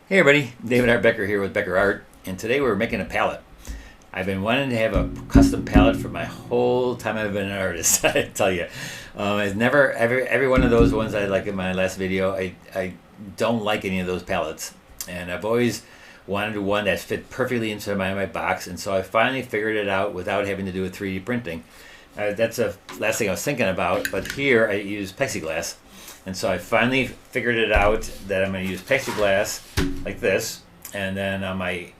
Hey everybody, David Art Becker here with Becker Art, and today we're making a palette. I've been wanting to have a custom palette for my whole time I've been an artist. I tell you, I've never every one of those ones I like in my last video. I don't like any of those palettes, and I've always wanted one that fit perfectly into my box, and so I finally figured it out without having to do a 3D printing. That's the last thing I was thinking about, but here I use plexiglass. And so I finally figured it out that I'm going to use plexiglass like this, and then I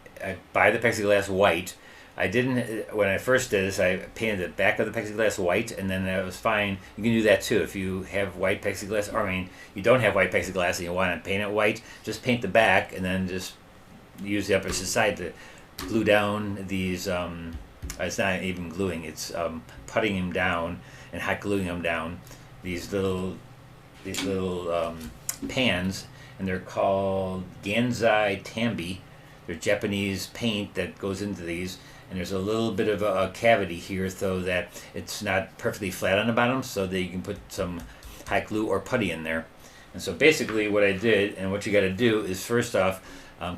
buy the plexiglass white. I didn't, when I first did this, I painted the back of the plexiglass white, and then that was fine. You can do that too if you have white plexiglass, or I mean, you don't have white plexiglass and you want to paint it white, just paint the back and then just use the opposite side to glue down these, it's not even gluing, it's putting them down and hot gluing them down, these little pans, and they're called Gansai Tambi. They're Japanese paint that goes into these, and there's a little bit of a cavity here so that it's not perfectly flat on the bottom, so that you can put some hot glue or putty in there. And so basically what I did, and what you got to do is first off,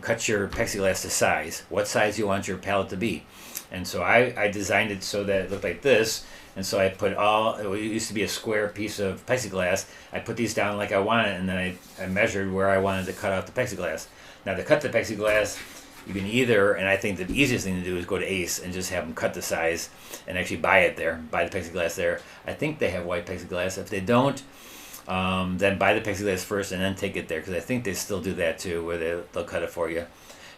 cut your plexiglass to size. What size you want your palette to be. And so I designed it so that it looked like this. And so I put it used to be a square piece of plexiglass. I put these down like I wanted, and then I measured where I wanted to cut out the plexiglass. Now to cut the plexiglass, you can either, and I think the easiest thing to do is go to Ace and just have them cut the size and actually buy the plexiglass there. I think they have white plexiglass. If they don't, then buy the plexiglass first and then take it there, because I think they still do that too, where they'll cut it for you.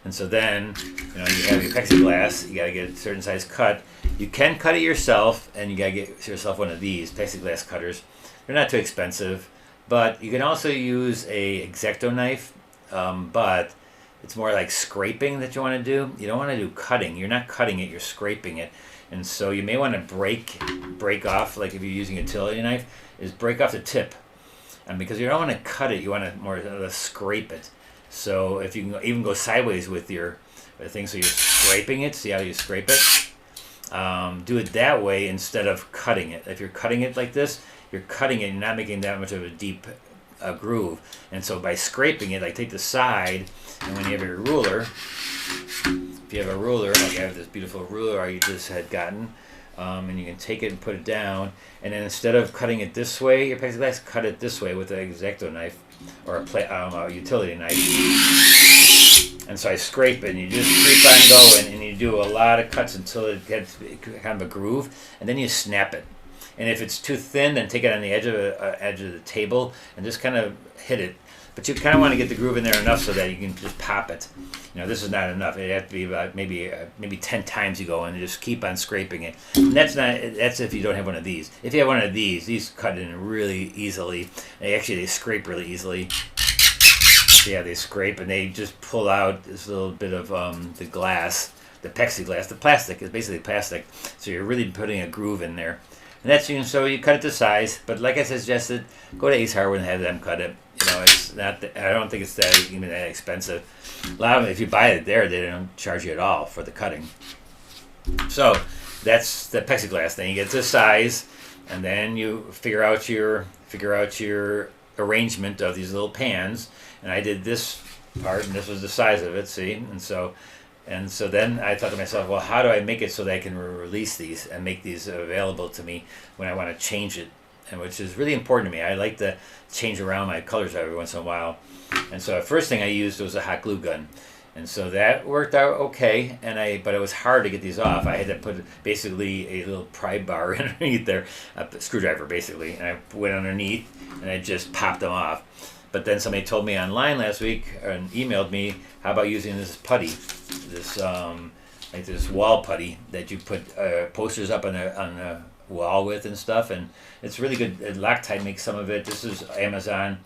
And so then, you have your plexiglass, you gotta get a certain size cut. You can cut it yourself, and you gotta get yourself one of these plexiglass cutters. They're not too expensive, but you can also use a X-Acto knife, but it's more like scraping that you wanna do. You don't wanna do cutting. You're not cutting it, you're scraping it. And so you may wanna break off, like if you're using a utility knife, is break off the tip. And because you don't wanna cut it, you wanna more scrape it. So if you can even go sideways with your thing, so you're scraping it, see how you scrape it? Do it that way instead of cutting it. If you're cutting it like this, you're cutting it, you're not making that much of a deep groove. And so by scraping it, like take the side, and when you have your ruler, if you have a ruler, like I have this beautiful ruler I just had gotten, and you can take it and put it down, and then instead of cutting it this way, your plexiglass, cut it this way with an X-Acto knife or a utility knife. And so I scrape it, and you just keep on going, and you do a lot of cuts until it gets kind of a groove, and then you snap it. And if it's too thin, then take it on the edge of the table and just kind of hit it. But you kind of want to get the groove in there enough so that you can just pop it. This is not enough. It has to be about maybe 10 times you go and just keep on scraping it. And that's if you don't have one of these. If you have one of these cut in really easily. They scrape really easily. Yeah, they scrape, and they just pull out this little bit of the glass, the plexiglass. The plastic is basically plastic, so you're really putting a groove in there. And that's so you cut it to size, but like I suggested, go to Ace Hardware and have them cut it. It's not. I don't think it's even that expensive. A lot of them, if you buy it there, they don't charge you at all for the cutting. So that's the plexiglass. Then you get this size, and then you figure out your arrangement of these little pans. And I did this part, and this was the size of it. See, and so then I thought to myself, well, how do I make it so that I can release these and make these available to me when I want to change it? And which is really important to me. I like to change around my colors every once in a while. And so the first thing I used was a hot glue gun. And so that worked out okay, but it was hard to get these off. I had to put basically a little pry bar underneath there, a screwdriver basically, and I went underneath and I just popped them off. But then somebody told me online last week and emailed me, how about using this putty, this wall putty that you put posters up on the wall with and stuff, and it's really good. Loctite makes some of it. This is Amazon.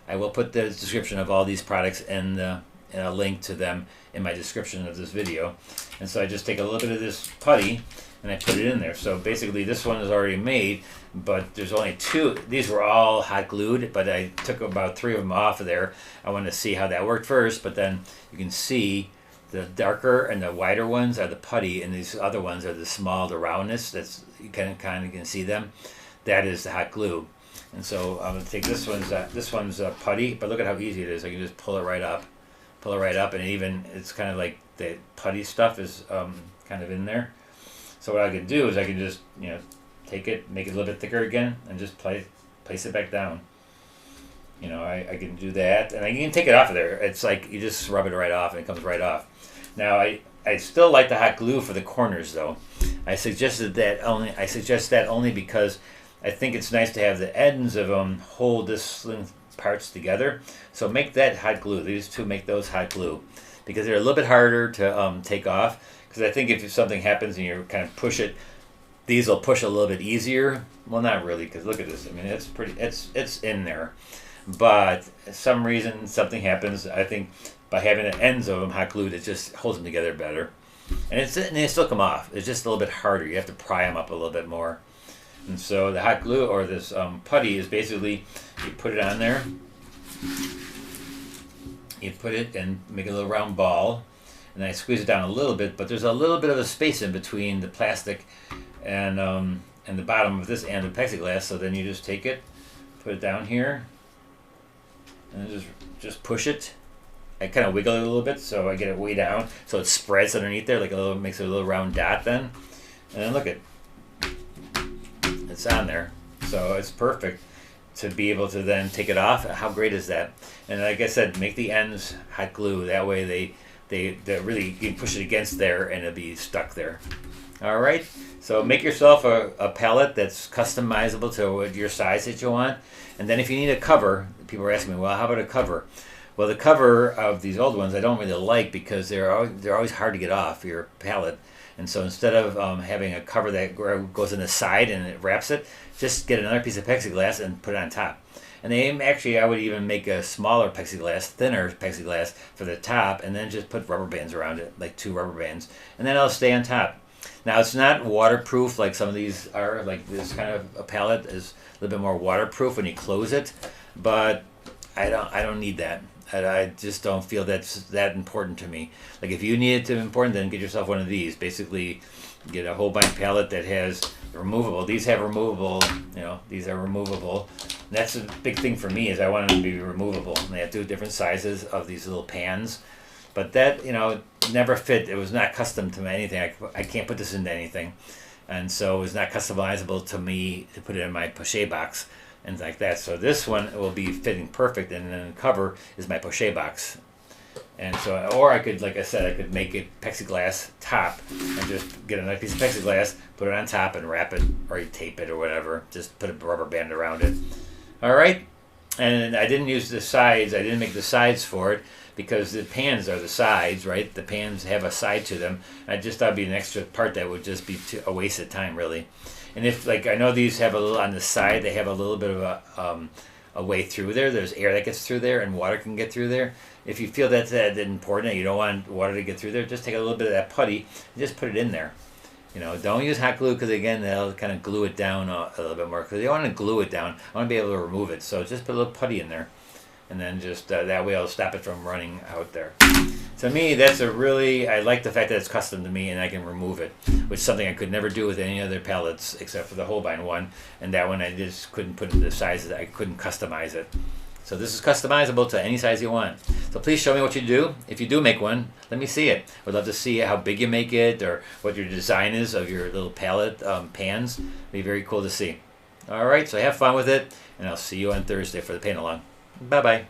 I will put the description of all these products and a link to them in my description of this video. And so I just take a little bit of this putty and I put it in there. So basically this one is already made, but there's only two. These were all hot glued, but I took about 3 of them off of there. I wanted to see how that worked first, but then you can see the darker and the wider ones are the putty, and these other ones are the roundness. That's you kind of can see them. That is the hot glue. And so I'm going to take this one's putty, but look at how easy it is. I can just pull it right up. pull it right up, and even it's kind of like the putty stuff is kind of in there. So what I could do is I can just, you know, take it, make it a little bit thicker again, and just place it back down. You know, I can do that, and I can take it off of there. It's like you just rub it right off, and it comes right off. Now I still like the hot glue for the corners, though. I suggest that only because I think it's nice to have the ends of them hold this parts together. So make that hot glue. These two, make those hot glue, because they're a little bit harder to take off. Because I think if something happens and you kind of push it, these will push a little bit easier. Well, not really, because look at this. I mean, it's in there, but for some reason something happens. I think by having the ends of them hot glued, it just holds them together better, and they still come off. It's just a little bit harder. You have to pry them up a little bit more. And so the hot glue, or this putty, is basically you put it on there. You put it and make a little round ball, and I squeeze it down a little bit, but there's a little bit of a space in between the plastic and the bottom of this and the plexiglass. So then you just take it, put it down here, and just push it. I kind of wiggle it a little bit so I get it way down, so it spreads underneath there, like makes it a little round dot then. And then look at, it's on there, so it's perfect to be able to then take it off. How great is that? And like I said, make the ends hot glue. That way they really, you can push it against there and it'll be stuck there. All right, so make yourself a palette that's customizable to your size that you want. And then if you need a cover, people are asking me, well, how about a cover? Well, the cover of these old ones I don't really like, because they're always hard to get off your palette. And so instead of having a cover that goes in the side and it wraps it, just get another piece of plexiglass and put it on top. And I would even make a smaller plexiglass, thinner plexiglass for the top, and then just put rubber bands around it, like 2 rubber bands, and then it'll stay on top. Now, it's not waterproof like some of these are. Like this kind of a palette is a little bit more waterproof when you close it, but I don't need that. I just don't feel that's that important to me. Like if you need it to be important, then get yourself one of these. Basically, get a Holbein palette that has removable. These have removable, you know, these are removable. And that's a big thing for me, is I want them to be removable. And they have 2 different sizes of these little pans. But that, you know, never fit. It was not custom to anything. I can't put this into anything. And so it was not customizable to me to put it in my pochette box and like that. So this one will be fitting perfect, and then the cover is my pochette box. And so, or I could, like I said, I could make a plexiglass top and just get another piece of plexiglass, put it on top and wrap it, or you tape it or whatever. Just put a rubber band around it. All right. And I didn't use the sides. I didn't make the sides for it, because the pans are the sides, right? The pans have a side to them. I just thought it'd be an extra part that would just be a waste of time, really. And if, like, I know these have a little on the side, they have a little bit of a way through there. There's air that gets through there, and water can get through there. If you feel that's that important and you don't want water to get through there, just take a little bit of that putty and just put it in there. You know, don't use hot glue, because again, that'll kind of glue it down a little bit more. Because you don't want to glue it down. I want to be able to remove it. So just put a little putty in there, and then just that way I'll stop it from running out there. To me, that's I like the fact that it's custom to me and I can remove it, which is something I could never do with any other palettes except for the Holbein one. And that one I just couldn't put in the sizes. I couldn't customize it. So this is customizable to any size you want. So please show me what you do. If you do make one, let me see it. I'd love to see how big you make it, or what your design is of your little palette pans. It'd be very cool to see. All right, so have fun with it, and I'll see you on Thursday for the paint along. Bye-bye.